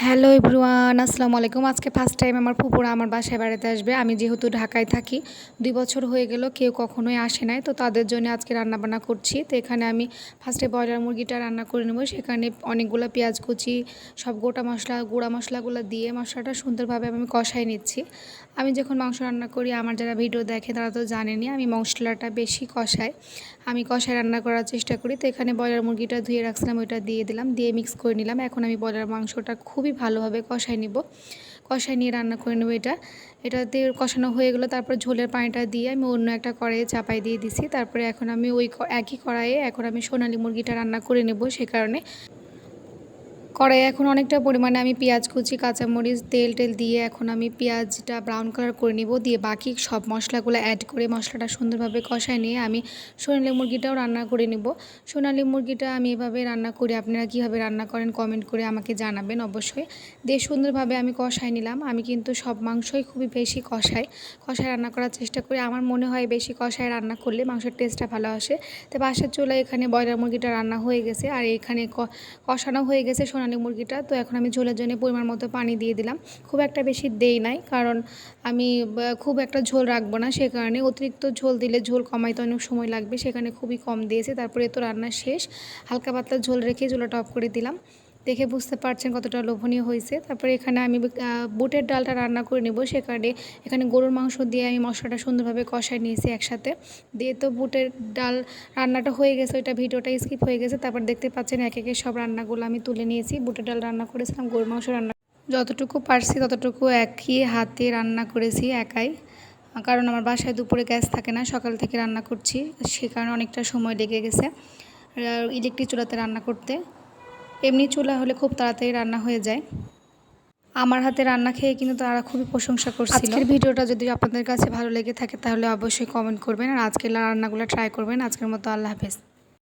Hello everyone, আসসালামু আলাইকুম। আজকে ফার্স্ট টাইম আমার ফুপুরা আমার বাসায় বেড়াতে আসবে। আমি যেহেতু ঢাকায় থাকি ২ বছর হয়ে গেল, কেউ কখনোই আসে নাই, তো তাদের জন্য আজকে রান্নাবান্না করছি। তো এখানে আমি ফার্স্টে ব্রয়লার মুরগিটা রান্না করে নেব। সেখানে অনেকগুলো পেঁয়াজ কুচি, সব গোটা মশলা, গুঁড়া মশলাগুলো দিয়ে মশলাটা সুন্দরভাবে আমি কষাই নিচ্ছি। আমি যখন মাংস রান্না করি, আমার যারা ভিডিও দেখে তারা তো জানেনই, আমি মশলাটা বেশি কষাই, আমি কষায় রান্না করার চেষ্টা করি। তো এখানে ব্রয়লার মুরগিটা ধুয়ে রাখছিলাম, ওইটা দিয়ে দিলাম, দিয়ে মিক্স করে নিলাম। এখন আমি ব্রয়লার মাংসটা খুবই ভালোভাবে কষাই নিব, কষাই নিয়ে রান্না করে নেব। এটাতে কষানো হয়ে গেলো, তারপর ঝোলের পানিটা দিয়ে আমি অন্য একটা কড়াইয়ে চাপাই দিয়ে দিছি। তারপরে এখন আমি ওই একই কড়াইয়ে এখন আমি সোনালী মুরগিটা রান্না করে নেব। সে কারণে কড়াইয়ে এখন অনেকটা পরিমাণে আমি পেঁয়াজ কুচি, কাঁচামরিচ, তেল দিয়ে এখন আমি পেঁয়াজটা ব্রাউন কালার করে নিব, দিয়ে বাকি সব মশলাগুলো অ্যাড করে মশলাটা সুন্দরভাবে কষায় নিয়ে আমি সোনালী মুরগিটাও রান্না করে নেব। সোনালী মুরগিটা আমি এভাবে রান্না করি, আপনারা কীভাবে রান্না করেন কমেন্ট করে আমাকে জানাবেন অবশ্যই। দিয়ে সুন্দরভাবে আমি কষায় নিলাম। আমি কিন্তু সব মাংসই খুবই বেশি কষায় রান্না করার চেষ্টা করি। আমার মনে হয় বেশি কষায় রান্না করলে মাংসের টেস্টটা ভালো আসে। তো বাসার চুলায় এখানে ব্রয়লার মুরগিটা রান্না হয়ে গেছে, আর এখানে কষানো হয়ে গেছে সোনালী মুরগিটা। তো এখন আমি ঝোলের জন্য পরিমাণ মতো পানি দিয়ে দিলাম। খুব একটা বেশি দেই নাই, কারণ আমি খুব একটা ঝোল রাখবো না, সে কারণে অতিরিক্ত ঝোল দিলে ঝোল কমাইতে অনেক সময় লাগবে, সেখানে খুবই কম দিয়েছে। তারপরে তো রান্না শেষ, হালকা পাতলা ঝোল রেখে চুলাটা অফ করে দিলাম। দেখে বুঝতে পারছেন কতটা লোভনীয় হয়েছে। তারপরে এখানে আমি বুটের ডালটা রান্না করে নেব। সেখানে এখানে গরুর মাংস দিয়ে আমি মশলাটা সুন্দরভাবে কষায় নিয়েছি একসাথে দিয়ে। তো বুটের ডাল রান্নাটা হয়ে গেছে, ওইটা ভিডিওটা স্কিপ হয়ে গেছে। তারপর দেখতে পাচ্ছেন এক একে সব রান্নাগুলো আমি তুলে নিয়েছি। বুটের ডাল রান্না করেছিলাম, গরুর মাংস রান্না যতটুকু পারছি ততটুকু একই হাতে রান্না করেছি একাই, কারণ আমার বাসায় দুপুরে গ্যাস থাকে না, সকাল থেকে রান্না করছি, সে কারণে অনেকটা সময় লেগে গেছে ইলেকট্রিক চুলাতে রান্না করতে। এমনি চুলা হলে খুব তাড়াতাড়ি রান্না হয়ে যায়। আমার হাতে রান্না খেয়ে কিন্তু তারা খুবই প্রশংসা করছিল। আজকের ভিডিওটা যদি আপনাদের কাছে ভালো লেগে থাকে তাহলে অবশ্যই কমেন্ট করবেন, আর আজকের রান্নাগুলো ট্রাই করবেন। আজকের মতো আল্লাহ হাফেজ।